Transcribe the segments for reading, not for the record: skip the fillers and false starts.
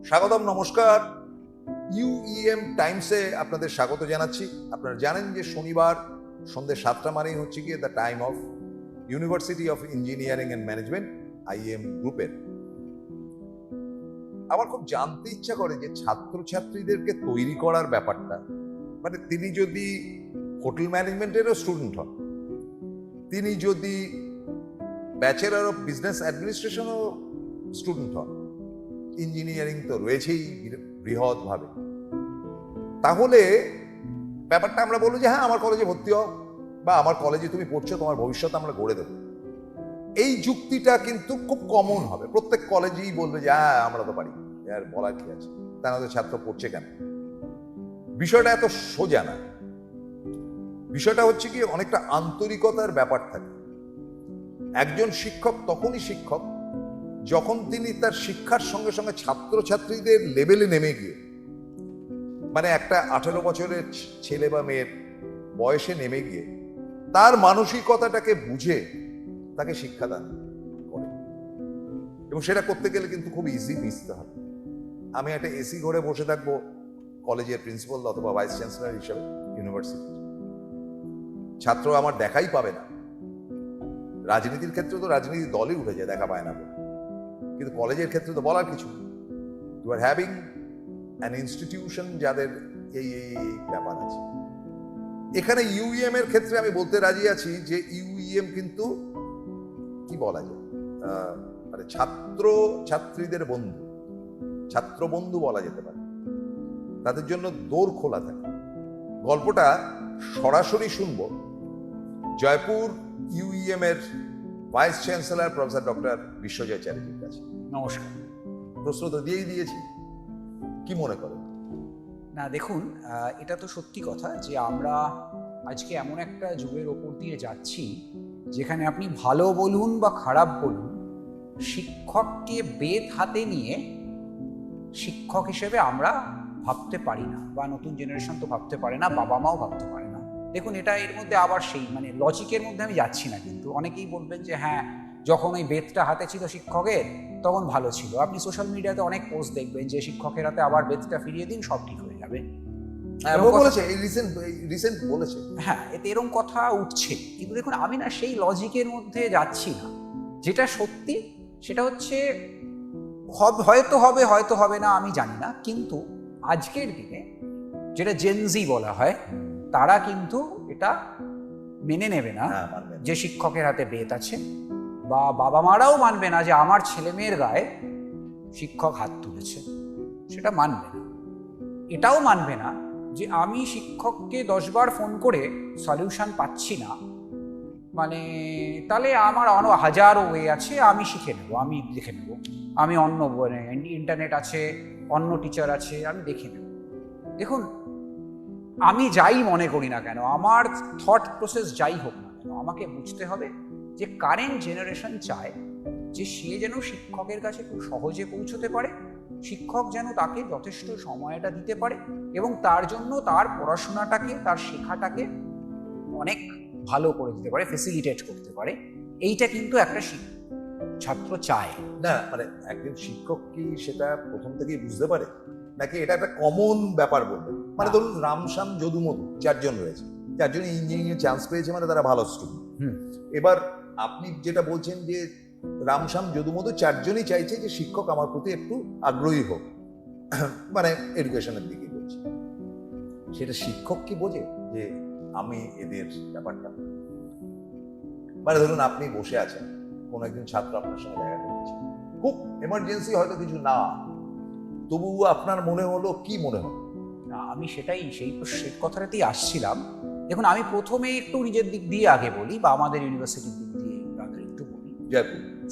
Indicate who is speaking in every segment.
Speaker 1: স্বাগতম, নমস্কার। ইউইএম টাইমসে আপনাদের স্বাগত জানাচ্ছি। আপনারা জানেন যে শনিবার সন্ধ্যে 7টা মানেই হচ্ছে গিয়ে the time of university of engineering and management IEM গ্রুপের। আমার খুব জানতে ইচ্ছা করে যে ছাত্রছাত্রীদেরকে তৈরি করার ব্যাপারটা, মানে তিনি যদি হোটেল ম্যানেজমেন্টেরও স্টুডেন্ট হন, তিনি যদি ব্যাচেলর অফ বিজনেস অ্যাডমিনিস্ট্রেশনও স্টুডেন্ট হন, ইঞ্জিনিয়ারিং তো রয়েছেই বৃহৎভাবে, তাহলে ব্যাপারটা আমরা বলবো যে হ্যাঁ আমার কলেজে ভর্তি হও বা আমার কলেজে তুমি পড়ছো, তোমার ভবিষ্যৎ আমরা গড়ে দেবো। এই যুক্তিটা কিন্তু খুব কমন হবে, প্রত্যেক কলেজেই বলবে যে হ্যাঁ আমরা তো পারি, আর বলার কি আছে, তা না ছাত্র পড়ছে কেন। বিষয়টা এত সোজা না। বিষয়টা হচ্ছে কি অনেকটা আন্তরিকতার ব্যাপার থাকে। একজন শিক্ষক তখনই শিক্ষক যখন তিনি তার শিক্ষার সঙ্গে সঙ্গে ছাত্রছাত্রীদের লেভেলে নেমে গিয়ে, মানে একটা 18 বছরের ছেলে বা মেয়ের বয়সে নেমে গিয়ে তার মানসিকতাটাকে বুঝে তাকে শিক্ষাদান করে। এবং সেটা করতে গেলে কিন্তু খুব ইজি মিশতে হবে। আমি একটা এসি ঘরে বসে থাকবো কলেজের প্রিন্সিপাল অথবা ভাইস চ্যান্সেলর হিসেবে ইউনিভার্সিটি, ছাত্র আমার দেখাই পাবে না। রাজনীতির ক্ষেত্রে তো রাজনীতি দলই উঠে যায়, দেখা পায় না, কিন্তু কলেজের ক্ষেত্রে তো বলার কিছু। You are having an institution যাদের এই ব্যাপার আছে। এখানে ইউইএম এর ক্ষেত্রে আমি বলতে রাজি আছি যে ইউইএম কিন্তু কি বলা যায়, মানে ছাত্র ছাত্রীদের বন্ধু, ছাত্র বন্ধু বলা যেতে পারে। তাদের জন্য দোর খোলা থাকে। গল্পটা সরাসরি শুনবো জয়পুর ইউইএম এর ভাইস চ্যান্সেলর প্রফেসর ডক্টর বিশ্বজয় চ্যাটার্জির কাছে।
Speaker 2: নমস্কার।
Speaker 1: প্রশ্ন তো দিয়েই দিয়েছি, কি মনে করেন?
Speaker 2: না দেখুন, এটা তো সত্যি কথা যে আমরা আজকে এমন একটা যুগের ওপর দিয়ে যাচ্ছি যেখানে আপনি ভালো বলুন বা খারাপ বলুন, শিক্ষককে বেত হাতে নিয়ে শিক্ষক হিসেবে আমরা ভাবতে পারি না, বা নতুন জেনারেশন তো ভাবতে পারে না, বাবা মাও ভাবতে পারে না। দেখুন, এটা এর মধ্যে আবার সেই মানে লজিকের মধ্যে আমি যাচ্ছি না, কিন্তু অনেকেই বলবেন যে হ্যাঁ যখন ওই বেতটা হাতে ছিল শিক্ষকের তখন ভালো ছিল। আপনি সোশ্যাল মিডিয়াতে অনেক পোস্ট দেখবেন যে শিক্ষকের হাতে আবার বেতটা ফিরিয়ে দিন, সব ঠিক হয়ে যাবে। হ্যাঁ, এতে এরকম কথা উঠছে, কিন্তু দেখুন আমি না সেই লজিকের মধ্যে যাচ্ছি না। যেটা সত্যি সেটা হচ্ছে হয়তো হবে হয়তো হবে না আমি জানি না, কিন্তু আজকের দিনে যেটা জেনজি বলা হয় তারা কিন্তু এটা মেনে নেবে না যে শিক্ষকের হাতে বেত আছে, বা বাবা মারাও মানবে না যে আমার ছেলে মেয়ের গায়ে শিক্ষক হাত তুলেছে, সেটা মানবে না। এটাও মানবে না যে আমি শিক্ষককে 10 বার ফোন করে সলিউশন পাচ্ছি না, মানে তাহলে আমার অন্য হাজারো ওয়ে আছে, আমি শিখে নেব, আমি দেখে নেব, আমি অন্য ইন্টারনেট আছে, অন্য টিচার আছে, আমি দেখে নেব। দেখুন, আমি যাই মনে করি না কেন, আমার থট প্রসেস যাই হোক না কেন, আমাকে বুঝতে হবে যে কারেন্ট জেনারেশন চায় যে সে যেন শিক্ষকের কাছে খুব সহজে পৌঁছতে পারে, শিক্ষক যেন তাকে যথেষ্ট সময়টা দিতে পারে এবং তার জন্য তার পড়াশোনাটাকে, তার শেখাটাকে অনেক ভালো করে দিতে পারে, ফেসিলিটেট করতে পারে। এইটা কিন্তু একটা ছাত্র চায়
Speaker 1: না। মানে একজন শিক্ষক কি সেটা প্রথম থেকেই বুঝতে পারে, নাকি এটা একটা কমন ব্যাপার বলবে? মানে ধরুন রামশ্যাম যদুমধু 4 জন রয়েছে, 4 জন ইঞ্জিনিয়ারিং চান্স পেয়েছে, মানে তারা ভালো স্টুডেন্ট। এবার আপনি যেটা বলছেন যে রামশ্যাম যদুমধু 4 জনই চাইছে যে শিক্ষক আমার প্রতি একটু আগ্রহী হোক, মানে এডুকেশনের দিকে বলছে। সেটা শিক্ষক কি বোঝে যে আমি এদের ব্যাপারটা, মানে ধরুন আপনি বসে আছেন, কোন একজন ছাত্র আপনার সঙ্গে দেখা করেছে, খুব এমার্জেন্সি হয়তো কিছু না, তবুও আপনার মনে হলো, কি মনে হলো?
Speaker 2: আমি সেটাই সেই কথাটাতেই আসছিলাম। দেখুন, আমি প্রথমে একটু নিজের দিক দিয়ে আগে বলি, বা আমাদের ইউনিভার্সিটির দিক দিয়ে আগে একটু বলি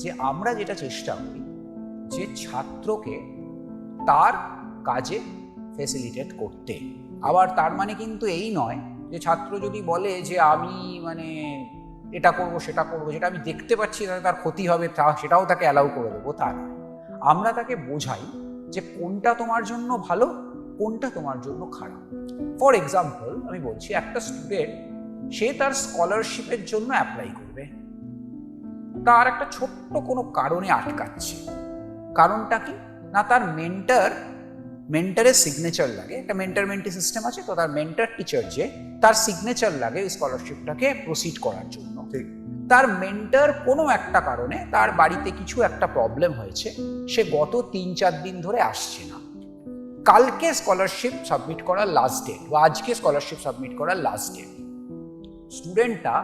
Speaker 2: যে আমরা যেটা চেষ্টা করি যে ছাত্রকে তার কাজে ফেসিলিটেট করতে। আবার তার মানে কিন্তু এই নয় যে ছাত্র যদি বলে যে আমি মানে এটা করব সেটা করবো, যেটা আমি দেখতে পাচ্ছি তার ক্ষতি হবে, সেটাও তাকে অ্যালাউ করে দেবো, তা নয়। আমরা তাকে বোঝাই যে কোনটা তোমার জন্য ভালো, কোনটা তোমার জন্য খারাপ। ফর এক্সাম্পল আমি বলছি, একটা স্টুডেন্ট সে তার স্কলারশিপের জন্য অ্যাপ্লাই করবে, তার একটা ছোট্ট কোনো কারণে আটকাচ্ছে। কারণটা কি? না তার মেন্টারের সিগনেচার লাগে, একটা মেন্টার মেন্টি সিস্টেম আছে, তো তার মেন্টার টিচার যে তার সিগনেচার লাগে ওই স্কলারশিপটাকে প্রসিড করার জন্য।
Speaker 1: ঠিক।
Speaker 2: তার মেন্টার কোনো একটা কারণে তার বাড়িতে কিছু একটা প্রবলেম হয়েছে, সে গত 3-4 দিন ধরে আসছে না। কালকে স্কলারশিপ সাবমিট করার লাস্ট ডেট বা আজকে স্কলারশিপ সাবমিট করার লাস্ট ডেট। স্টুডেন্টটা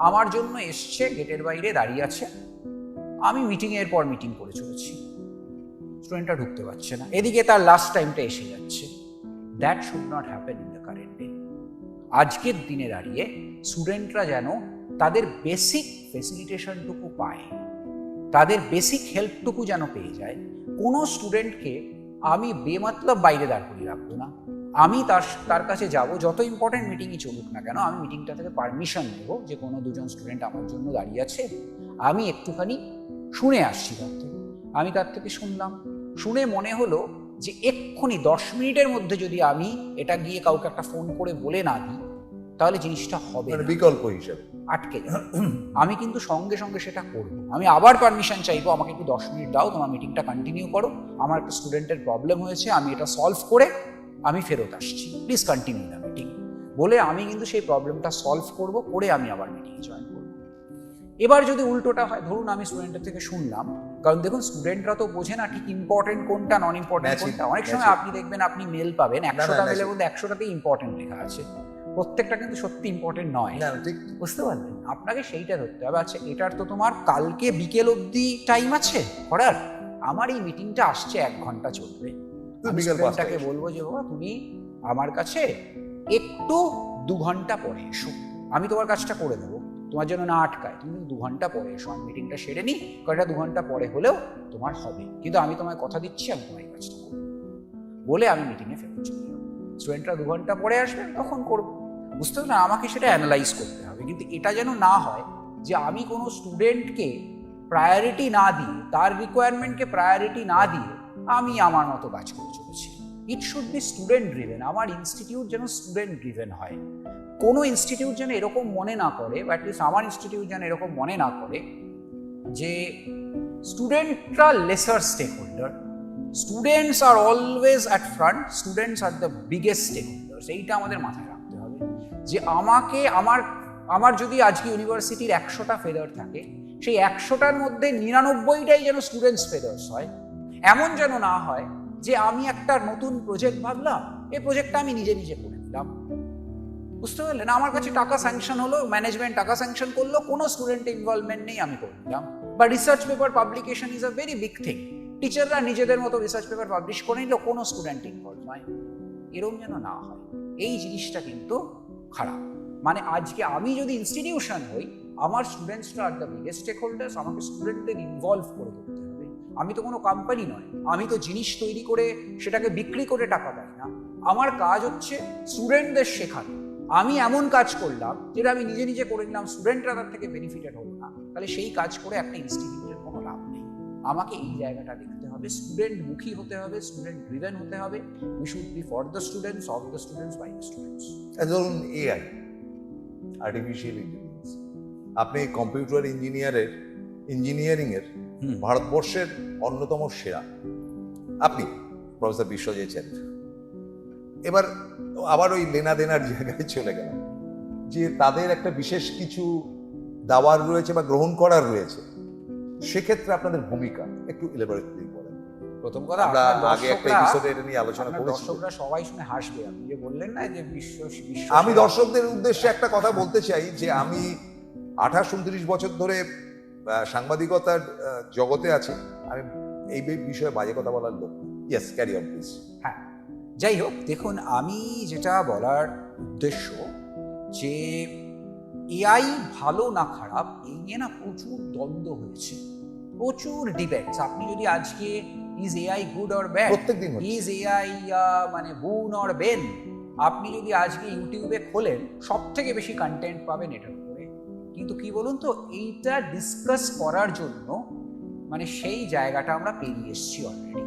Speaker 2: আমার জন্য এসছে, গেটের বাইরে দাঁড়িয়ে আছে, আমি মিটিংয়ের পর মিটিং করে চলেছি, স্টুডেন্টটা ঢুকতে পারছে না, এদিকে তার লাস্ট টাইমটা এসে যাচ্ছে। That should not happen in the current day. আজকের দিনে দাঁড়িয়ে স্টুডেন্টরা যেন তাদের বেসিক ফেসিলিটেশনটুকু পায়, তাদের বেসিক হেল্পটুকু যেন পেয়ে যায়। কোনো স্টুডেন্টকে আমি বেমতলব বাইরে দাঁড় করিয়ে রাখবো না। আমি তার কাছে যাব, যত ইম্পর্টেন্ট মিটিংই চলুক না কেন, আমি মিটিংটা থেকে পারমিশন নেব যে কোনো দুজন স্টুডেন্ট আমার জন্য দাঁড়িয়ে আছে, আমি একটুখানি শুনে আসছি তার থেকে। আমি তার থেকে শুনলাম, শুনে মনে হলো যে এক্ষুনি 10 মিনিটের মধ্যে যদি আমি এটা গিয়ে কাউকে একটা ফোন করে বলে না দিই, তাহলে জিনিসটা হবে না,
Speaker 1: বিকল্প হিসেবে
Speaker 2: আটকে যাবে। আমি কিন্তু সঙ্গে সঙ্গে সেটা করব, আমি আবার পারমিশন চাইবো, আমাকে একটু 10 মিনিট দাও, তোমার মিটিংটা কন্টিনিউ করো, আমার একটা স্টুডেন্টের প্রবলেম হয়েছে, আমি এটা সলভ করে আমি ফেরত আসছি, প্লিজ কন্টিনিউ দ্য মিটিং বলে আমি কিন্তু সেই প্রবলেমটা সলভ করব, করে আমি আবার মিটিংয়ে জয়েন করব। এবার যদি উল্টোটা হয়, ধরুন আমি স্টুডেন্টের থেকে শুনলাম, কারণ দেখুন স্টুডেন্টরা তো বোঝে না ঠিক ইম্পর্টেন্ট কোনটা নন ইম্পর্টেন্ট কোনটা। অনেক সময় আপনি দেখবেন আপনি মেল পাবেন 100টা মেলের মধ্যে 100টাতেই ইম্পর্টেন্ট লেখা আছে, প্রত্যেকটা কিন্তু সত্যি ইম্পর্টেন্ট নয়, বুঝতে পারলেন? আপনাকে সেইটা ধরতে হবে। আচ্ছা, এটার তো তোমার কালকে বিকেল অবধি টাইম আছে করার, আমার এই মিটিংটা আসছে 1 ঘন্টা চলবে, আমি স্টুডেন্টটাকে বলবো যে বাবা তুমি আমার কাছে একটু 2 ঘন্টা পরে এসো, আমি তোমার কাজটা করে দেবো, তোমার জন্য না আটকায়, তুমি 2 ঘন্টা পরে এসো, আমি মিটিংটা সেরে নিই, কয়টা 2 ঘন্টা পরে হলেও তোমার হবে, কিন্তু আমি তোমায় কথা দিচ্ছি আমি তোমার এই কাজটা করবো বলে আমি মিটিংয়ে ফেরত চলে যাবো। স্টুডেন্টরা 2 ঘন্টা পরে আসবে, তখন করবো, বুঝতে পারছো না? আমাকে সেটা অ্যানালাইজ করতে হবে, কিন্তু এটা যেন না হয় যে আমি কোনো স্টুডেন্টকে প্রায়োরিটি না দিয়ে, তার রিকোয়ারমেন্টকে প্রায়োরিটি না দিয়ে আমি আমার মতো কাজ করে চলেছি। It should be student driven. আমার ইনস্টিটিউট যেন স্টুডেন্ট ড্রিভেন হয়। কোনো ইনস্টিটিউট যেন এরকম মনে না করে, বা অ্যাটলিস্ট আমার ইনস্টিটিউট যেন এরকম মনে না করে যে স্টুডেন্টরা lesser stakeholder, students are always at front, students are the biggest stakeholders. এইটা আমাদের মাথায় রাখতে হবে যে আমার যদি আজকে ইউনিভার্সিটির 100টা ফেদার থাকে, সেই 100টার মধ্যে 99টাই যেন স্টুডেন্টস ফেদার্স হয়। এমন যেন না হয় যে আমি একটা নতুন প্রজেক্ট ভাবলাম, এই প্রজেক্টটা আমি নিজে নিজে করে দিলাম, বুঝতে পারলেন? আমার কাছে টাকা স্যাংশন হলো, ম্যানেজমেন্ট টাকা স্যাংশন করলো, কোনো স্টুডেন্টের ইনভলভমেন্ট নেই, আমি করে দিলাম। বা research paper publication is a very big thing, টিচাররা নিজেদের মতো রিসার্চ পেপার পাবলিশ করে নিল, কোনো স্টুডেন্ট ইনভলভ নয়, এরকম যেন না হয়। এই জিনিসটা কিন্তু খারাপ। মানে আজকে আমি যদি ইনস্টিটিউশন হই, আমার স্টুডেন্টসরা are the biggest stakeholders, আমাকে স্টুডেন্টদের ইনভলভ করে তুলতে হবে। আমি তো কোনো কোম্পানি নয়, আমি তো জিনিস তৈরি করে সেটাকে বিক্রি করে টাকা পাই না। আমার কাজ হচ্ছে স্টুডেন্টদের শেখানো। আমি এমন কাজ করলাম যেটা আমি নিজে নিজে করে নিলাম, স্টুডেন্টরা তার থেকে বেনিফিটেড হলো না, তাহলে সেই কাজ করে একটা ইনস্টিটিউটের কোনো লাভ নেই। আমাকে এই জায়গাটা দেখতে হবে, স্টুডেন্ট মুখী হতে হবে, স্টুডেন্ট ড্রিভেন হতে হবে। We should be for the students, of the students, by the students.
Speaker 1: ধরুন এআই, আর্টিফিশিয়াল ইন্টেলিজেন্স, আপনি কম্পিউটার ইঞ্জিনিয়ারিংয়ের ভারতবর্ষের অন্যতম সেরা, আপনি প্রফেসর বিশ্বজিৎ চ্যাটার্জি। এবার আবার ওই লেনা দেনার জায়গায় চলে গেলাম যে তাদের একটা বিশেষ কিছু দাওয়ার রয়েছে বা গ্রহণ করার রয়েছে, সেক্ষেত্রে আপনাদের ভূমিকা একটু ইলাবোরেটলি বলেন।
Speaker 2: প্রথম কথা,
Speaker 1: আমরা আগে একটা এপিসোডে এটা নিয়ে আলোচনা করেছি,
Speaker 2: দর্শকরা সবাই শুনে হাসবে। আপনি যে বললেন না যে
Speaker 1: আমি দর্শকদের উদ্দেশ্যে একটা কথা বলতে চাই যে আমি 28-29 বছর ধরে সাংবাদিকতার জগতে আছি, আমি এই বিষয়ে বাজে কথা বলার লোক। Yes, carry on please.
Speaker 2: হ্যাঁ, যাই হোক, দেখুন আমি যেটা বলার উদ্দেশ্য যে এআই ভালো না খারাপ এই নিয়ে না প্রচুর দ্বন্দ্ব হয়েছে, প্রচুর ডিবেটস। আপনি যদি আজকে is AI good or bad,
Speaker 1: প্রত্যেকদিন
Speaker 2: ইজ এআই মানে বুন অর বেন, আপনি যদি আজকে ইউটিউবে খোলেন সব থেকে বেশি কন্টেন্ট পাবেন এটার উপরে। কিন্তু কি বলুন তো, এইটা ডিসকাস করার জন্য মানে সেই জায়গাটা আমরা পেরিয়ে এসেছি অলরেডি।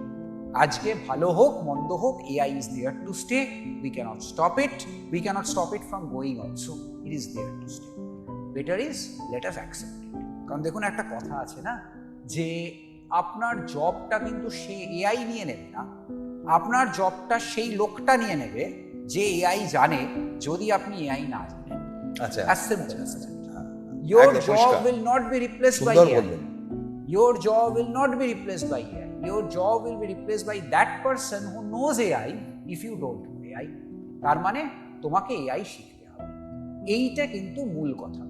Speaker 2: আজকে ভালো হোক মন্দ হোক, AI is there to stay, we cannot stop it, we cannot stop it from going also, it is there to stay. Better is let us accept it. কারণ দেখুন একটা কথা আছে না যে আপনার জবটা কিন্তু সে এআই নিয়ে নেবে না, আপনার জবটা সেই লোকটা নিয়ে নেবে যে এআই জানে যদি আপনি এআই না জানেন।
Speaker 1: আচ্ছা,
Speaker 2: As simple as that. Your
Speaker 1: একদম
Speaker 2: job
Speaker 1: পরিষ্কার।
Speaker 2: will not be replaced by
Speaker 1: সুন্দর
Speaker 2: AI.
Speaker 1: বললেন।
Speaker 2: Your job will not be replaced by AI. Your job will be replaced by that person who knows AI if you don't know AI. তার মানে তোমাকে AI শিখতে হবে, এইটা কিন্তু মূল কথা।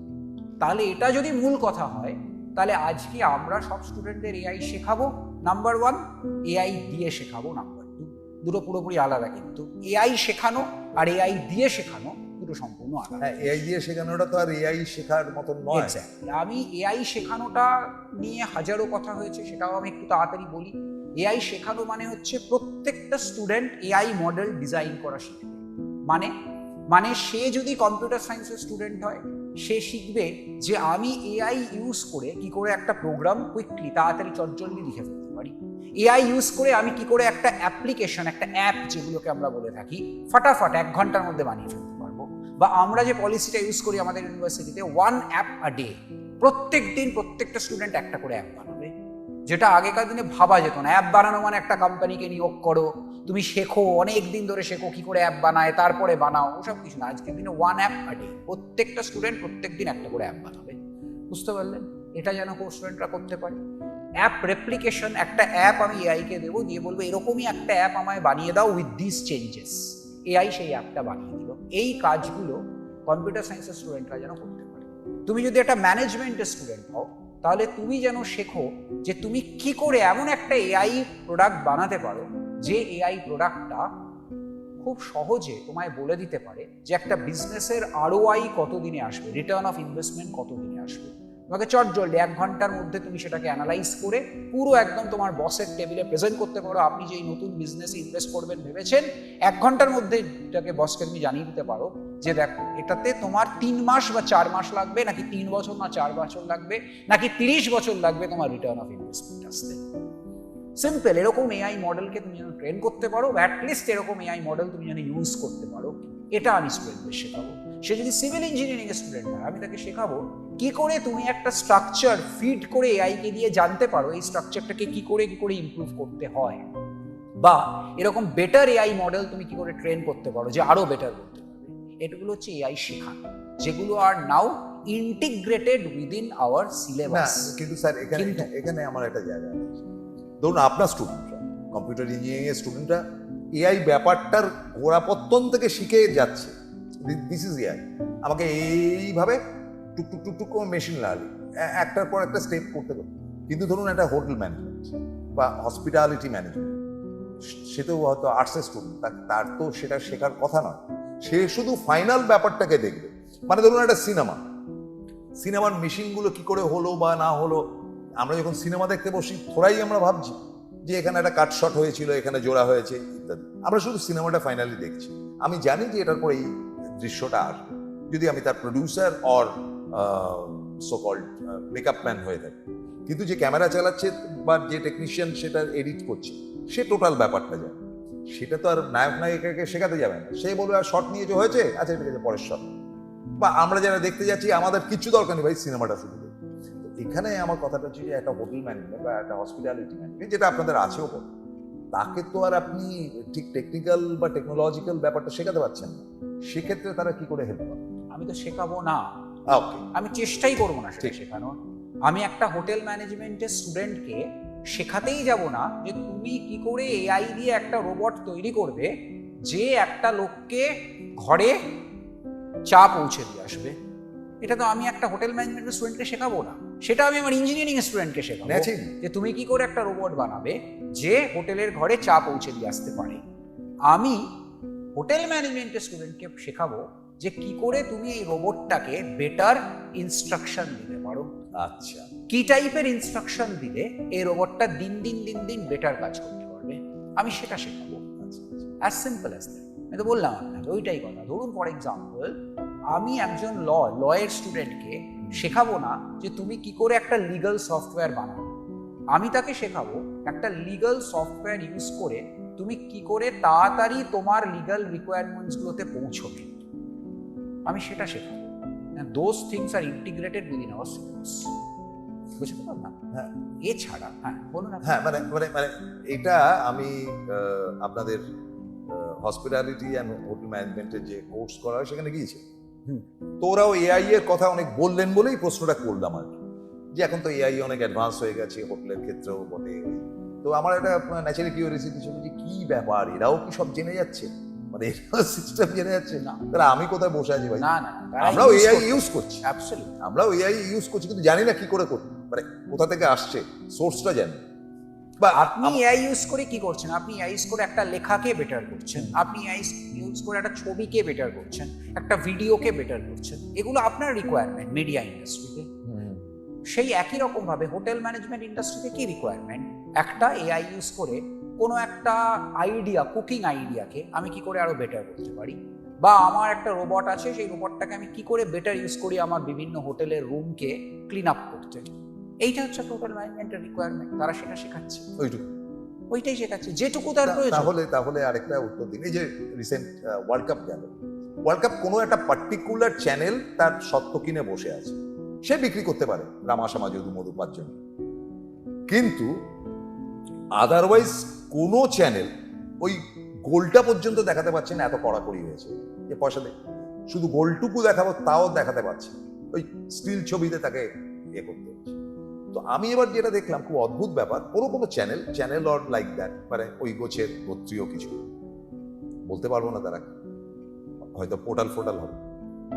Speaker 2: তাহলে এটা যদি মূল কথা হয়, তাহলে আজকে আমরা সব স্টুডেন্টদের এআই শেখাবো নাম্বার 1, এআই দিয়ে শেখাবো নাম্বার 2। দুটো পুরোপুরি আলাদা, কিন্তু এআই শেখানো আর এআই দিয়ে শেখানো দুটো সম্পূর্ণ আলাদা।
Speaker 1: হ্যাঁ, এআই দিয়ে শেখানোটা তো আর এআই শেখার মতন নয়।
Speaker 2: Exactly. আমি এআই শেখানোটা নিয়ে হাজারো কথা হয়েছে, সেটাও আমি একটু তাড়াতাড়ি বলি। এআই শেখানো মানে হচ্ছে প্রত্যেকটা স্টুডেন্ট এআই মডেল ডিজাইন করা শিখবে। মানে সে যদি কম্পিউটার সায়েন্সের স্টুডেন্ট হয়, সে শিখবে যে আমি এআই ইউজ করে কি করে একটা প্রোগ্রাম কুইকলি তাড়াতাড়ি চটজলদি লিখে ফেলতে পারি। এআই ইউজ করে আমি কি করে একটা অ্যাপ্লিকেশন, একটা অ্যাপ যেগুলোকে আমরা বলে থাকি, ফাটাফাট 1 ঘন্টার মধ্যে বানিয়ে ফেলতে পারবো। বা আমরা যে পলিসিটা ইউজ করি আমাদের ইউনিভার্সিটিতে, 1 অ্যাপ আ ডে, প্রত্যেক দিন প্রত্যেকটা স্টুডেন্ট একটা করে অ্যাপ বানাবে, যেটা আগেকার দিনে ভাবা যেত না। অ্যাপ বানানো মানে একটা কোম্পানিকে নিয়োগ করো, তুমি শেখো, অনেক দিন ধরে শেখো কি করে অ্যাপ বানায়, তারপরে বানাও, ওসব কিছু না। আজকের দিনে 1 অ্যাপ আ ডে, প্রত্যেকটা স্টুডেন্ট প্রত্যেক দিন একটা করে অ্যাপ বানাবে। বুঝতে পারলেন? এটা যেন স্টুডেন্টরা করতে পারে। অ্যাপ রেপ্লিকেশন, একটা অ্যাপ আমি এআইকে দেবো, দিয়ে বলবো এরকমই একটা অ্যাপ আমায় বানিয়ে দাও উইথ দিস চেঞ্জেস। এআই সেই অ্যাপটা বানিয়ে দিল। এই কাজগুলো কম্পিউটার সায়েন্সের স্টুডেন্টরা যেন করতে পারে। তুমি যদি একটা ম্যানেজমেন্টের স্টুডেন্ট হও, তাহলে তুমি যেন শেখো যে তুমি কি করে এমন একটা এআই প্রোডাক্ট বানাতে পারো যে এআই প্রোডাক্টটা খুব সহজে তোমায় বলে দিতে পারে যে একটা বিজনেসের আরওআই কতদিনে আসবে, রিটার্ন অফ ইনভেস্টমেন্ট কতদিনে আসবে। তোমাকে চটজলদি 1 ঘন্টার মধ্যে তুমি সেটাকে অ্যানালাইজ করে পুরো একদম তোমার বসের টেবিলে প্রেজেন্ট করতে পারো। আপনি যে এই নতুন বিজনেসে ইনভেস্ট করবেন ভেবেছেন, 1 ঘন্টার মধ্যে এটাকে বসকে তুমি জানিয়ে দিতে পারো যে দেখো এটাতে তোমার 3 মাস বা 4 মাস লাগবে, নাকি 3 বছর না 4 বছর লাগবে, নাকি 30 বছর লাগবে তোমার রিটার্ন অফ ইনভেস্টমেন্ট আসতে। সিম্পল। এরকম এআই মডেলকে তুমি যেন ট্রেন করতে পারো, অ্যাটলিস্ট এরকম এআই মডেল তুমি যেন ইউজ করতে পারো, এটা আমি স্টুডেন্টদের শেখাবো। সে যদি সিভিল ইঞ্জিনিয়ারিং এর স্টুডেন্ট হয়, আমি তাকে শেখাবো কি করে তুমি একটা স্ট্রাকচার ফিড করে এআই কে দিয়ে জানতে পারো এই স্ট্রাকচারটাকে কি করে ইমপ্রুভ করতে হয়, বা এরকম বেটার এআই মডেল তুমি কি করে ট্রেন করতে পারো যে আরো বেটার করতে পারবে। এগুলো হচ্ছে এআই শেখানো, যেগুলো আর নাও ইন্টিগ্রেটেড উইদিন আওয়ার সিলেবাস।
Speaker 1: কিন্তু স্যার এখানে আমার একটা জায়গা আছে। ধরুন আপনার স্টুডেন্টরা, কম্পিউটার ইঞ্জিনিয়ারিং এর স্টুডেন্টরা এআই ব্যাপারটার গোড়াপত্তন থেকে শিখে যাচ্ছে। দিস ইজ এআই, আমাকে এইভাবে টুক টুক টুক টুক করে মেশিন লার্নিং একটার পর একটা স্টেপ করতে পারে। কিন্তু ধরুন একটা হোটেল ম্যানেজমেন্ট বা হসপিটালিটি ম্যানেজমেন্ট, সে তো হয়তো আর্টসের স্টুডেন্ট, তার তো সেটা শেখার কথা নয়। সে শুধু ফাইনাল ব্যাপারটাকে দেখবে। মানে ধরুন একটা সিনেমার মেশিনগুলো কি করে হলো বা না হলো, আমরা যখন সিনেমা দেখতে বসি থোড়াই আমরা ভাবছি যে এখানে একটা কাট শট হয়েছিল, এখানে জোড়া হয়েছে ইত্যাদি। আমরা শুধু সিনেমাটা ফাইনালি দেখছি। আমি জানি যে এটার পরে এই দৃশ্যটা আসবে যদি আমি তার producer or so called makeup man হয়ে থাকি। কিন্তু যে ক্যামেরা চালাচ্ছে বা যে টেকনিশিয়ান সেটা এডিট করছে, সে টোটাল ব্যাপারটা জানে। সেটা তো আর নায়ক নায়িকাকে শেখাতে যাবে না। সে বলবে আর শট নিয়ে যে হয়েছে, আচ্ছা ঠিক আছে পরের শট। বা আমরা যারা দেখতে যাচ্ছি আমাদের কিচ্ছু দরকার নেই, ভাই সিনেমাটা শুরু করি। এখানে আমার কথাটা হচ্ছে যে একটা হোটেল ম্যানেজমেন্ট বা একটা হসপিটালিটি ম্যানেজমেন্ট যেটা আপনাদের আছেও বল, তাকে তো আর আপনি ঠিক টেকনিক্যাল বা টেকনোলজিক্যাল ব্যাপারটা শেখাতে পারছেন না। সেক্ষেত্রে তারা কি করে হেল্প করে?
Speaker 2: আমি তো শেখাবো না,
Speaker 1: ওকে,
Speaker 2: আমি চেষ্টাই করবো না সেটা শেখানোর। আমি একটা হোটেল ম্যানেজমেন্টের স্টুডেন্টকে শেখাতেই যাব না যে তুমি কি করে এআই দিয়ে একটা রোবট তৈরি করবে যে একটা লোককে ঘরে চা পৌঁছে দিয়ে আসবে। এটা তো আমি একটা হোটেল ম্যানেজমেন্টের স্টুডেন্টকে শেখাবো না, সেটা আমি আমার ইঞ্জিনিয়ারিং স্টুডেন্টকে শেখাবো যে তুমি কি করে একটা রোবট বানাবে যে হোটেলের ঘরে চা পৌঁছে দিয়ে আসতে পারে। আমি হোটেল ম্যানেজমেন্টের স্টুডেন্টকে শেখাবো যে কি করে তুমি এই রোবটটাকে বেটার ইনস্ট্রাকশন দিতে পারো।
Speaker 1: আচ্ছা,
Speaker 2: কি টাইপের ইনস্ট্রাকশন দিলে এই রোবটটা দিন দিন বেটার কাজ করতে পারবে, আমি সেটা শেখাবো। As simple as that. আমি তো বললাম আপনাকে ওইটাই কথা। ধরুন ফর এক্সাম্পল, আমি একজন লয়ের স্টুডেন্টকে শেখাবো না যে তুমি কি করে একটা লিগাল সফটওয়্যার বানাবে। আমি তাকে শেখাবো একটা লিগাল সফটওয়্যার ইউজ করে তুমি কি করে তাড়াতাড়ি তোমার লিগাল রিকোয়ারমেন্টসগুলোতে পৌঁছবে, আমি সেটা শেখাবো। Those things are integrated within our syllabus. বুঝতে পারলাম।
Speaker 1: হ্যাঁ।
Speaker 2: এছাড়া হ্যাঁ বলুন আপনি।
Speaker 1: হ্যাঁ মানে মানে মানে এটা আমি আপনাদের হসপিটালিটি অ্যান্ড হোটেল ম্যানেজমেন্টের যে কোর্স করা হয় সেখানে গিয়েছি।
Speaker 2: হুম।
Speaker 1: তো ওরাও এআই এর কথা অনেক বললেন বলেই প্রশ্নটা করলাম আর কি, যে এখন তো এআই অনেক অ্যাডভান্স হয়ে গেছে হোটেলের ক্ষেত্রেও বটে। তো আমার একটা ন্যাচারালি কিউরিয়াসিটি ছিল যে কি ব্যাপার, এরাও কি সব জেনে যাচ্ছে, মানে এরাও সিস্টেম জেনে যাচ্ছে
Speaker 2: না।
Speaker 1: তাহলে আমি কোথায় বসে আছি ভাই?
Speaker 2: না না
Speaker 1: আমরাও এআই ইউজ করছি,
Speaker 2: অ্যাবসলিউটলি।
Speaker 1: আমরাও এআই ইউজ করছি, কিন্তু জানি না কি করে করি, মানে কোথা থেকে আসছে সোর্সটা জানি। বা
Speaker 2: আপনি এআই ইউজ করে কি করছেন? আপনি এআই ইউজ করে একটা লেখাকে বেটার করছেন, আপনি এআই ইউজ করে একটা ছবিকে বেটার করছেন, একটা ভিডিওকে বেটার করছেন। এগুলো আপনার রিকোয়ারমেন্ট মিডিয়া ইন্ডাস্ট্রিতে। সেই একই রকম ভাবে হোটেল ম্যানেজমেন্ট ইন্ডাস্ট্রিতে কি রিকোয়ারমেন্ট? একটা এআই ইউজ করে কোনো একটা আইডিয়া, কুকিং আইডিয়াকে আমি কি করে আরো বেটার করতে পারি, বা আমার একটা রোবট আছে, সেই রোবটটাকে আমি কি করে বেটার ইউজ করি আমার বিভিন্ন হোটেলের রুমকে ক্লিন আপ করতে। এইটা হচ্ছে হোটেল ম্যানেজমেন্টের রিকোয়ারমেন্ট, তারা সেটা শেখাচ্ছে,
Speaker 1: ওইটুকু।
Speaker 2: ওইটাই শেখাচ্ছে যেটুকু তার প্রয়োজন।
Speaker 1: তাহলে আরেকটা উত্তর দিন, এই যে রিসেন্ট ওয়ার্ল্ড কাপ গেল, ওয়ার্ল্ড কাপ কোনো একটা পার্টিকুলার চ্যানেল তার সত্ত্ব কিনে বসে আছে, সে বিক্রি করতে পারে রামাসামা যদু মধু পাঁচজন, কিন্তু আদারওয়াইজ কোনো চ্যানেল ওই গোলটা পর্যন্ত দেখাতে পারছে না, এত কড়াকড়ি হয়েছে যে পয়সা দেয়, শুধু গোলটুকু দেখাবো তাও দেখাতে পারছে, ওই স্টিল ছবিতে তাকে ইয়ে করতে হচ্ছে। তো আমি এবার যেটা দেখলাম খুব অদ্ভুত ব্যাপার, কোনো চ্যানেল অর লাইক দ্যাট, মানে ওই গোছের গোত্রীয় কিছু, বলতে পারবো না তারা, হয়তো পোর্টাল হবে,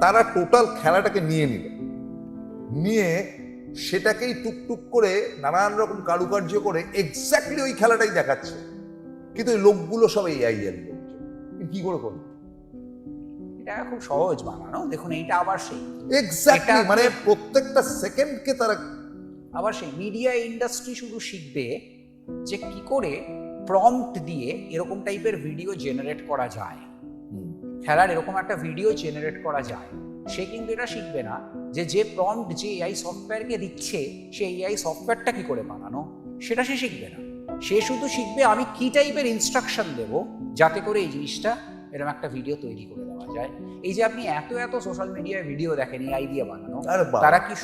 Speaker 1: তারা টোটাল খেলাটাকে নিয়ে সেটাকেই টুকটুক করে নানান রকম কারুকার্য করে এক্স্যাক্টলি ওই খেলাটাই দেখাচ্ছে, কিন্তু ওই লোকগুলো সব এআই এর লোক। কি করে করবে?
Speaker 2: এটা খুব সহজ বানানো। দেখুন এইটা আবার সেই
Speaker 1: এক্স্যাক্টলি, মানে প্রত্যেকটা সেকেন্ডকে তারা
Speaker 2: আবার সেই মিডিয়া ইন্ডাস্ট্রি শুধু শিখবে যে কি করে প্রম্পট দিয়ে এরকম টাইপের ভিডিও জেনারেট করা যায়, খেলার এরকম একটা ভিডিও জেনারেট করা যায়। সে কিন্তু এটা শিখবে না যে প্রম্পট যে এআই সফটওয়্যারকে দিচ্ছে সেই এআই সফটওয়্যারটা কি করে বানানো, সেটা সে শিখবে না। সে শুধু শিখবে আমি কি টাইপের ইনস্ট্রাকশন দেব যাতে করে এই জিনিসটা এরকম একটা ভিডিও তৈরি করে দেওয়া যায়। এই যে আপনি এত সোশ্যাল মিডিয়ায় ভিডিও দেখেন এআই দিয়ে বানানো, তারা কি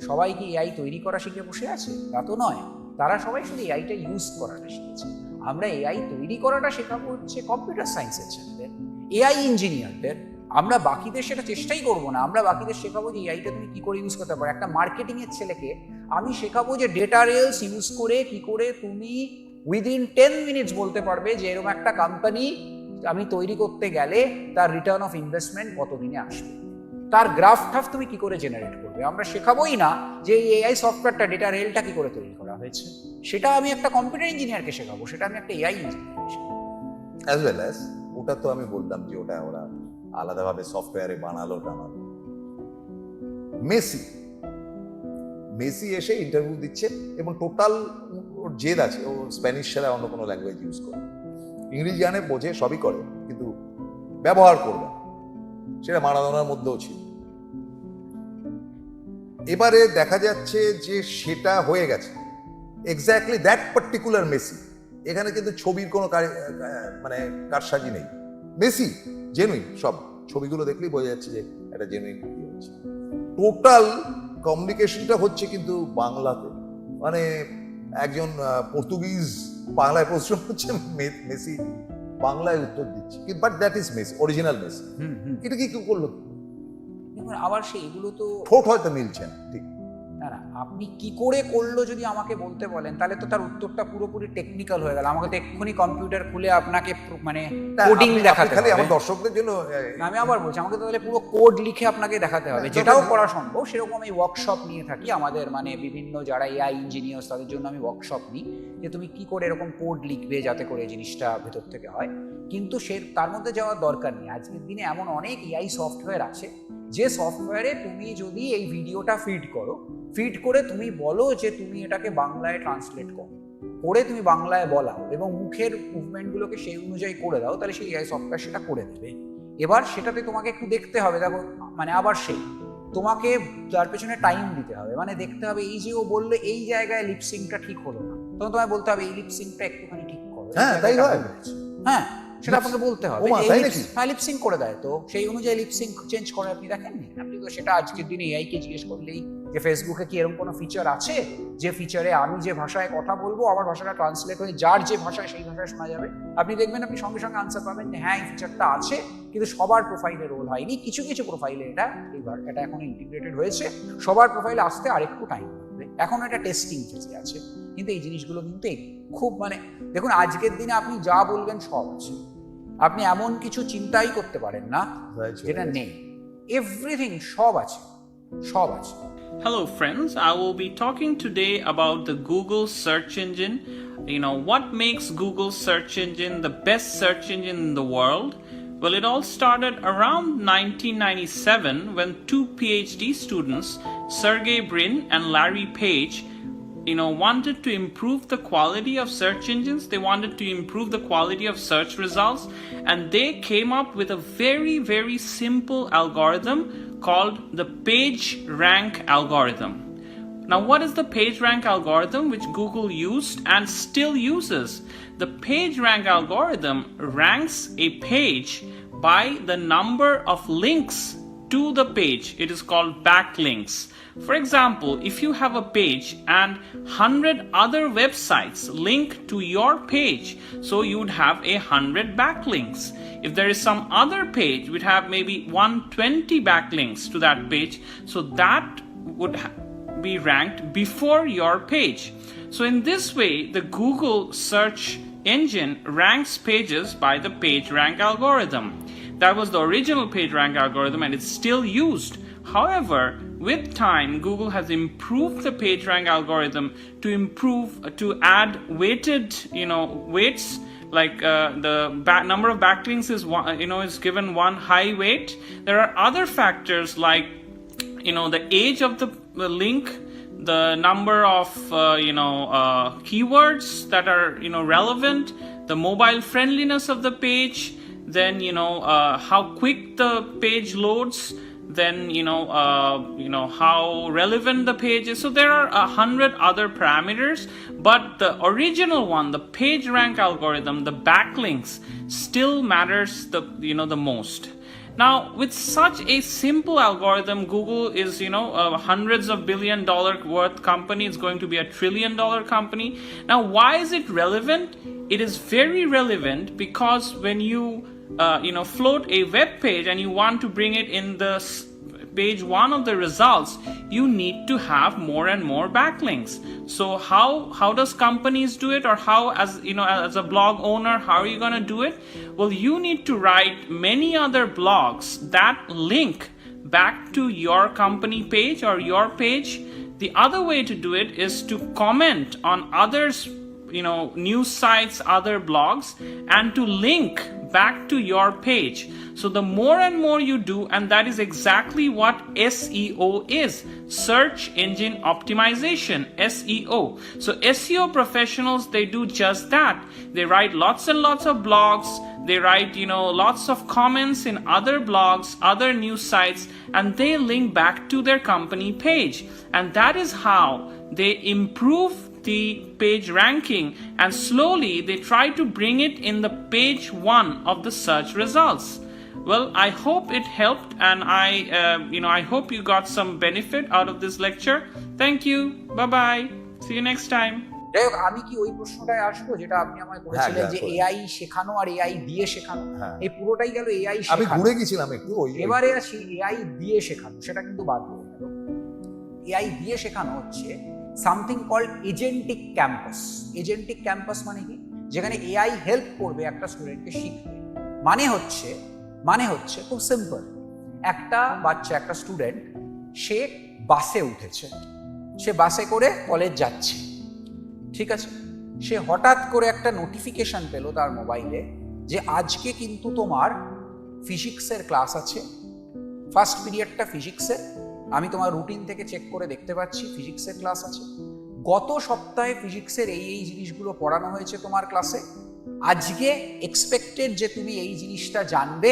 Speaker 2: সবাই কি এআই তৈরি করা শিখে বসে আছে? তা তো নয়। তারা সবাই শুধু এআইটা ইউজ করাটা শিখেছে। আমরা এআই তৈরি করাটা শেখাবো হচ্ছে কম্পিউটার সায়েন্সের ছেলেদের, এআই ইঞ্জিনিয়ারদের। আমরা বাকিদের সেটা চেষ্টাই করবো না। আমরা বাকিদের শেখাবো যে এআইটা তুমি কি করে ইউজ করতে পারো। একটা মার্কেটিং এর ছেলেকে আমি শেখাবো যে ডেটা রেলস ইউজ করে কি করে তুমি উইদিন 10 মিনিটস বলতে পারবে যে এরকম একটা কোম্পানি আমি তৈরি করতে গেলে তার রিটার্ন অফ ইনভেস্টমেন্ট কত দিনে আসবে, তার গ্রাফ তুমি কি করে জেনারেট করবে। আমরা শেখাবোই না যে এই এআই সফটওয়্যারটা ডেটা রেলটা কি করে তৈরি করা হয়েছে, সেটা আমি একটা কম্পিউটার ইঞ্জিনিয়ারকে শেখাবো, সেটা আমি একটা এআই ইঞ্জিনিয়ারকে শেখাবো।
Speaker 1: অ্যাজ ওয়েল অ্যাজ ওটা তো আমি বললাম যে ওটা ওরা আলাদাভাবে সফটওয়্যারে বানালো টানালো। মেসি এসে ইন্টারভিউ দিচ্ছে এবং টোটাল ওর জেদ আছে, ও স্প্যানিশ ছাড়া অন্য কোনো ল্যাঙ্গুয়েজ ইউজ করে, ইংরেজি জানে, বোঝে, সবই করে, কিন্তু ব্যবহার করবে না। সেটা মারাদোনার মধ্যেও ছিল। এবারে দেখা যাচ্ছে যে সেটা হয়ে গেছে, এক্স্যাক্টলি দ্যাট পার্টিকুলার মেসি। এখানে কিন্তু ছবির কোনো মানে কারসাজি নেই, মেসি জেনুইন, সব ছবিগুলো দেখলেই বোঝা যাচ্ছে যে একটা জেনুইন ইয়ে হচ্ছে। টোটাল কমিউনিকেশনটা হচ্ছে কিন্তু বাংলাতে, মানে একজন পর্তুগিজ বাংলায় প্রশ্ন হচ্ছে, মেসি বাংলায় উত্তর দিচ্ছে, but that is Messi, original Messi. এটা কি কেউ করলো?
Speaker 2: দেখুন আবার এগুলো তো
Speaker 1: ঠোঁট হয়তো মিলছে না ঠিক।
Speaker 2: না আপনি কি করে করলো যদি আমাকে বলতে বলেন তাহলে তো তার উত্তরটা পুরোপুরি টেকনিক্যাল হয়ে গেল। আমাকে তো এক্ষুনি কম্পিউটার খুলে আপনাকে মানে কোডিং দেখাতে হবে।
Speaker 1: আমার দর্শকদের জন্য
Speaker 2: আমি আবার বলছি, আমাকে তো তাহলে পুরো কোড লিখে আপনাকে দেখাতে হবে, যেটাও করা সম্ভব। সেরকম আমি ওয়ার্কশপ নিয়ে থাকি আমাদের, মানে বিভিন্ন যারা এআই ইঞ্জিনিয়ার তাদের জন্য আমি ওয়ার্কশপ নিই যে তুমি কি করে এরকম কোড লিখবে যাতে করে জিনিসটা ভেতর থেকে হয়। কিন্তু তার মধ্যে যাওয়ার দরকার নেই। আজকের দিনে এমন অনেক এআই সফটওয়্যার আছে যে সফটওয়্যারে তুমি যদি এই ভিডিওটা ফিড করে তুমি বলো যে তুমি এটাকে বাংলায় ট্রান্সলেট করে তুমি বাংলায় বলাও এবং মুখের মুভমেন্টগুলোকে সেই অনুযায়ী করে দাও, তাহলে সেই এআই সফটওয়্যার সেটা করে দেবে। এবার সেটাতে তোমাকে একটু দেখতে হবে, দেখো মানে আবার তোমাকে তার পেছনে টাইম দিতে হবে, মানে দেখতে হবে এই যে ও বললে এই জায়গায় লিপসিংটা ঠিক হলো না, তখন তোমায় বলতে হবে এই লিপসিংটা একটুখানি ঠিক করো।
Speaker 1: হ্যাঁ তাই হয়,
Speaker 2: হ্যাঁ সেটা আপনাকে বলতে হবে। হ্যাঁ লিপসিং করে দেয়, তো সেই অনুযায়ী লিপসিং চেঞ্জ করে আপনি দেখেননি, আপনি তো সেটা আজকের দিনে এআই কে জিজ্ঞেস করলেই যে ফেসবুকে কি এরকম কোনো ফিচার আছে যে ফিচারে আমি যে ভাষায় কথা বলবো আমার ভাষাটা ট্রান্সলেট হয়ে যার যে ভাষায় সেই ভাষায় শোনা যাবে? আপনি দেখবেন আপনি সঙ্গে সঙ্গে আনসার পাবেন যে হ্যাঁ এই ফিচারটা আছে, কিন্তু সবার প্রোফাইলে রোল হয়নি, কিছু কিছু প্রোফাইলে এটা এখন ইন্টিগ্রেটেড হয়েছে, সবার প্রোফাইলে আসতে আরেকটু টাইম লাগবে, এখন এটা টেস্টিং ফেজে আছে। কিন্তু এই জিনিসগুলো কিন্তু খুব দেখুন আজকের দিনে আপনি যা বলবেন সব আছে, আপনি এমন কিছু চিন্তাই করতে পারেন না যেটা নেই, এভরিথিং সব আছে, সব আছে।
Speaker 3: Hello friends, I will be talking today about the Google search engine. What makes Google search engine the best search engine in the world? Well, it all started around 1997 when two PhD students, Sergey Brin and Larry Page, wanted to improve the quality of search engines. They wanted to improve the quality of search results, and they came up with a very, very simple algorithm called the PageRank algorithm. Now, what is the PageRank algorithm which Google used and still uses? The PageRank algorithm ranks a page by the number of links to the page. It is called backlinks. For example, if you have a page and 100 other websites link to your page, so you would have 100 backlinks. If there is some other page would have maybe 120 backlinks to that page, so that would be ranked before your page. So in this way, the Google search engine ranks pages by the PageRank algorithm. That was the original PageRank algorithm and it's still used. However, with time, Google has improved the PageRank algorithm to add weighted, weights, like the number of backlinks is given one high weight. There are other factors like, the age of the link, the number of, keywords that are, relevant, the mobile friendliness of the page, then, how quick the page loads, then how relevant the page is. So there are 100 other parameters, but the original one, the PageRank algorithm, the backlinks, still matters the most. Now, with such a simple algorithm, Google is hundreds of $billion worth company. It's going to be $1 trillion company. Now, why is it relevant? It is very relevant because when you float a web page and you want to bring it in the page 1 of the results, you need to have more and more backlinks. So how does companies do it, or how as a blog owner, how are you going to do it? Well, you need to write many other blogs that link back to your company page or your page. The other way to do it is to comment on others, news sites, other blogs, and to link back to your page. So the more and more you do, and that is exactly what SEO is, search engine optimization, SEO. So SEO professionals, they do just that. They write lots and lots of blogs, they write lots of comments in other blogs, other news sites, and they link back to their company page. And that is how they improve the page ranking, and slowly they try to bring it in the page 1 of the search results. Well, I hope it helped, and I hope you got some benefit out of this lecture. Thank you. Bye bye. See you next time.
Speaker 2: যাই হোক, আমি কি ওই প্রশ্নটায় আসবো যেটা আপনি আমায় করেছিলেন যে এআই শেখানো আর এআই দিয়ে শেখানো? এই পুরোটাই গেল এআই শেখানো।
Speaker 1: আমি ঘুরে গেছিলাম একটু।
Speaker 2: এবারে আসি এআই দিয়ে শেখানো, সেটা কিন্তু বাদ হয়ে গেল। এআই দিয়ে শেখানো হচ্ছে something called agentic campus. Agentic campus মানে কি? যেখানে এআই হেল্প করবে একটা স্টুডেন্টকে শিখতে। মানে হচ্ছে খুব সিম্পল, একটা বাচ্চা, একটা স্টুডেন্ট, সে বাসে উঠেছে, সে বাসে করে কলেজ যাচ্ছে, ঠিক আছে? সে হঠাৎ করে একটা নোটিফিকেশন পেল তার মোবাইলে যে আজকে কিন্তু তোমার ফিজিক্সের ক্লাস আছে, ফার্স্ট পিরিয়ডটা ফিজিক্সের, আমি তোমার রুটিন থেকে চেক করে দেখতে পাচ্ছি ফিজিক্সের ক্লাস আছে, গত সপ্তাহে ফিজিক্সের এই জিনিসগুলো পড়ানো হয়েছে তোমার ক্লাসে, আজকে এক্সপেক্টেড যে তুমি এই জিনিসটা জানবে,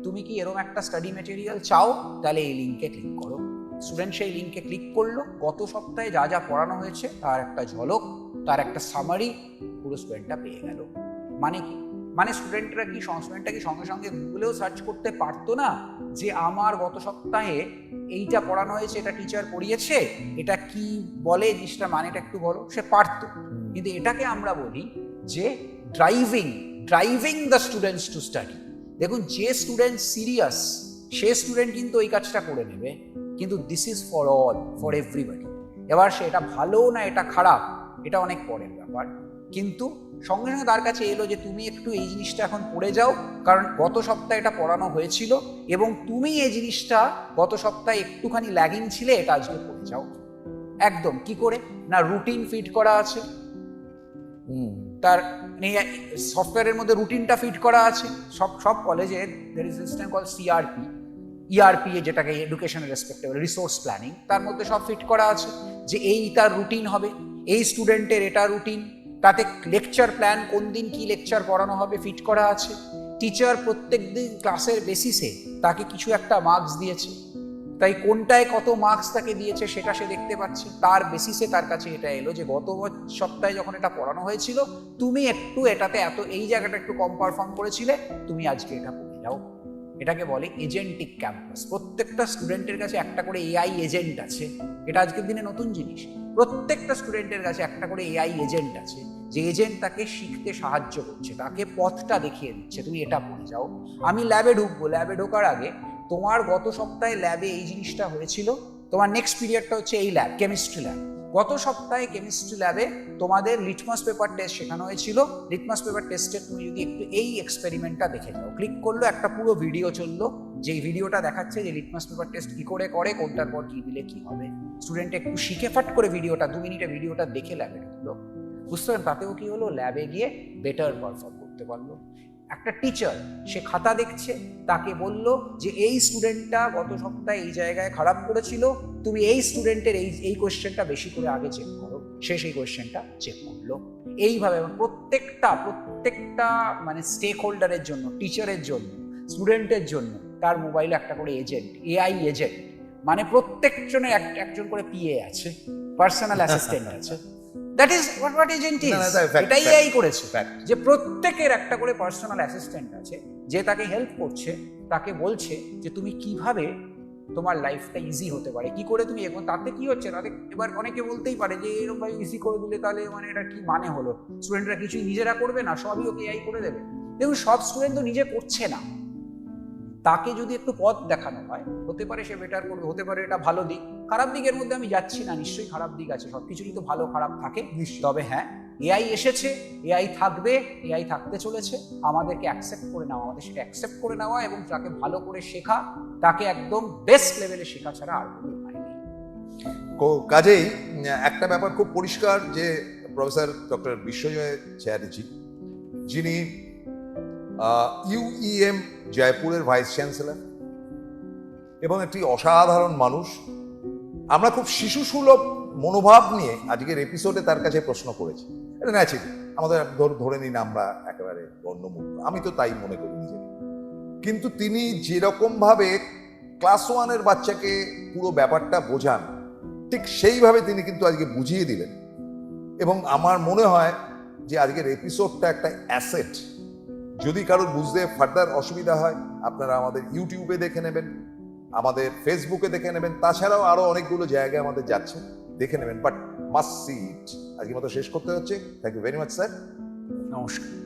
Speaker 2: তুমি কি এরকম একটা স্টাডি মেটেরিয়াল চাও, তাহলে এই লিঙ্কে ক্লিক করো। স্টুডেন্ট সেই লিঙ্কে ক্লিক করলো, গত সপ্তাহে যা যা পড়ানো হয়েছে তার একটা ঝলক, তার একটা সামারি পুরো স্টুডেন্টটা পেয়ে গেল। মানে কি? মানে স্টুডেন্টরা কি সঙ্গে সঙ্গে গুগলেও সার্চ করতে পারতো না যে আমার গত সপ্তাহে এইটা পড়ানো হয়েছে, এটা টিচার পড়িয়েছে, এটা কি বলে জিনিসটা মানেটা একটু বলো, সে পারতো। কিন্তু এটাকে আমরা বলি যে driving the students to study. দেখুন, যে স্টুডেন্ট সিরিয়াস সে স্টুডেন্ট কিন্তু ওই কাজটা করে নেবে, কিন্তু this is for all, for everybody. এবার সে এটা ভালো না এটা খারাপ এটা অনেক পরের ব্যাপার, কিন্তু সঙ্গে সঙ্গে তার কাছে এলো যে তুমি একটু এই জিনিসটা এখন পড়ে যাও, কারণ গত সপ্তাহে এটা পড়ানো হয়েছিল এবং তুমি এই জিনিসটা গত সপ্তাহে একটুখানি ল্যাগিং ছিলে, এটা আজকে পড়ে যাও। একদম কি করে না, রুটিন ফিট করা আছে, তার সফটওয়্যারের মধ্যে রুটিনটা ফিট করা আছে। সব কলেজে there is system call CRP, ERP যেটাকে এডুকেশনের রেসপেক্টেবল রিসোর্স প্ল্যানিং, তার মধ্যে সব ফিট করা আছে যে এই তার রুটিন হবে, এই স্টুডেন্টের এটা রুটিন, তাতে লেকচার প্ল্যান কোন দিন কি লেকচার পড়ানো হবে ফিট করা আছে। টিচার প্রত্যেক দিন ক্লাসের বেসিসে তাকে কিছু একটা মার্কস দিয়েছে, তাই কোনটায় কত মার্কস তাকে দিয়েছে সেটা সে দেখতে পাচ্ছে। তার বেসিসে তার কাছে এটা এলো যে গত সপ্তাহে যখন এটা পড়ানো হয়েছিল তুমি একটু এটাতে এই জায়গাটা একটু কম পারফর্ম করেছিলে, তুমি আজকে এটা পড়ে যাও। এটাকে বলে এজেন্টিক ক্যাম্পাস। প্রত্যেকটা স্টুডেন্টের কাছে একটা করে এআই এজেন্ট আছে, এটা আজকের দিনে নতুন জিনিস। প্রত্যেকটা স্টুডেন্টের কাছে একটা করে এআই এজেন্ট আছে, যে এজেন্ট তাকে শিখতে সাহায্য করছে, তাকে পথটা দেখিয়ে দিচ্ছে, তুমি এটা পড়ে যাও। আমি ল্যাবে ঢুকবো, ল্যাবে ঢোকার আগে তোমার গত সপ্তাহে ল্যাবে এই জিনিসটা হয়েছিল, তোমার নেক্সট পিরিয়ডটা হচ্ছে এই ল্যাব, কেমিস্ট্রি ল্যাব। গত সপ্তাহে কেমিস্ট্রি ল্যাবে তোমাদের লিটমাস পেপার টেস্ট শেখানো হয়েছিল। লিটমাস পেপার টেস্টে তুমি যদি একটু এই এক্সপেরিমেন্টটা দেখে যাও, ক্লিক করলো, একটা পুরো ভিডিও চললো, যে ভিডিওটা দেখাচ্ছে যে লিটমাস পেপার টেস্ট কি করে কোনটার পর কি দিলে কি হবে। স্টুডেন্ট একটু শিখে ফাট করে ভিডিওটা 2 মিনিটের ভিডিওটা দেখে ল্যাবে ঢুকলো, বুঝতে পারেন, তাতেও কি হলো, ল্যাবে গিয়ে বেটার পারফর্ম করতে পারলো। একটা টিচার সে খাতা দেখছে, তাকে বলল যে এই স্টুডেন্টটা গত সপ্তাহে এই জায়গায় খারাপ করেছিল, তুমি এই স্টুডেন্টের এই কোয়েশ্চেনটা বেশি করে আগে চেক করো, সে সেই কোয়েশ্চেনটা চেক করলো। এইভাবে প্রত্যেকটা মানে স্টেক হোল্ডারের জন্য, টিচারের জন্য, স্টুডেন্টের জন্য তার মোবাইলে একটা করে এজেন্ট, এআই এজেন্ট, মানে প্রত্যেকজনের একজন করে পিএ আছে, পার্সোনাল অ্যাসিস্ট্যান্ট আছে। That is what agent is. এটাই এআই করেছে, যে প্রত্যেকের একটা করে পার্সোনাল অ্যাসিস্ট্যান্ট আছে, যে তাকে হেল্প করছে, তাকে বলছে যে তুমি কিভাবে তোমার লাইফটা ইজি হতে পারে, কি করে তুমি এখন, তাতে কি হচ্ছে, তাতে এবার অনেকে বলতেই পারে যে এরকম ভাবে ইজি করে দিলে তাহলে মানে এটা কি মানে হলো, স্টুডেন্টরা কিছুই নিজেরা করবে না, সবই ওকে এআই করে দেবে। দেখুন, সব স্টুডেন্ট তো নিজে করছে না, তাকে যদি একটু পথ দেখানো হয়, হতে পারে সে বেটার করবে, হতে পারে এটা ভালো দিক। খারাপ দিকের মধ্যে আমি যাচ্ছি না, নিশ্চয়ই খারাপ দিক আছে, সবকিছুরই তো ভালো খারাপ থাকে। তবে হ্যাঁ, এআই এসেছে, এআই থাকবে, এআই থাকতে চলেছে, আমাদেরকে অ্যাকসেপ্ট করে নেওয়া, আমাদের সেটা অ্যাকসেপ্ট করে নেওয়া এবং তাকে ভালো করে শেখা, তাকে একদম বেস্ট লেভেলে শেখা ছাড়া আর কোনো উপায় নেই।
Speaker 1: কাজেই একটা ব্যাপার খুব পরিষ্কার যে প্রফেসর ডক্টর বিশ্বজয় চ্যাটার্জি, যিনি ইউইএম জয়পুরের ভাইস চ্যান্সেলর এবং একটি অসাধারণ মানুষ, আমরা খুব শিশুসুলভ মনোভাব নিয়ে আজকের এপিসোডে তার কাছে প্রশ্ন করেছি। এটা ন্যাচারালি আমাদের ধরে নিন আমরা একেবারে গণ্যমূল্য, আমি তো তাই মনে করি নিজেকে। কিন্তু তিনি যেরকম ভাবে ক্লাস 1-এর বাচ্চাকে পুরো ব্যাপারটা বোঝান, ঠিক সেইভাবে তিনি কিন্তু আজকে বুঝিয়ে দিলেন। এবং আমার মনে হয় যে আজকের এপিসোডটা একটা অ্যাসেট। যদি কারোর বুঝতে ফার্দার অসুবিধা হয়, আপনারা আমাদের ইউটিউবে দেখে নেবেন, আমাদের ফেসবুকে দেখে নেবেন, তাছাড়াও আরো অনেকগুলো জায়গায় আমাদের যাচ্ছে, দেখে নেবেন। But must see it. আজকের মতো শেষ করতে হচ্ছে। Thank you very much sir,
Speaker 2: নমস্কার।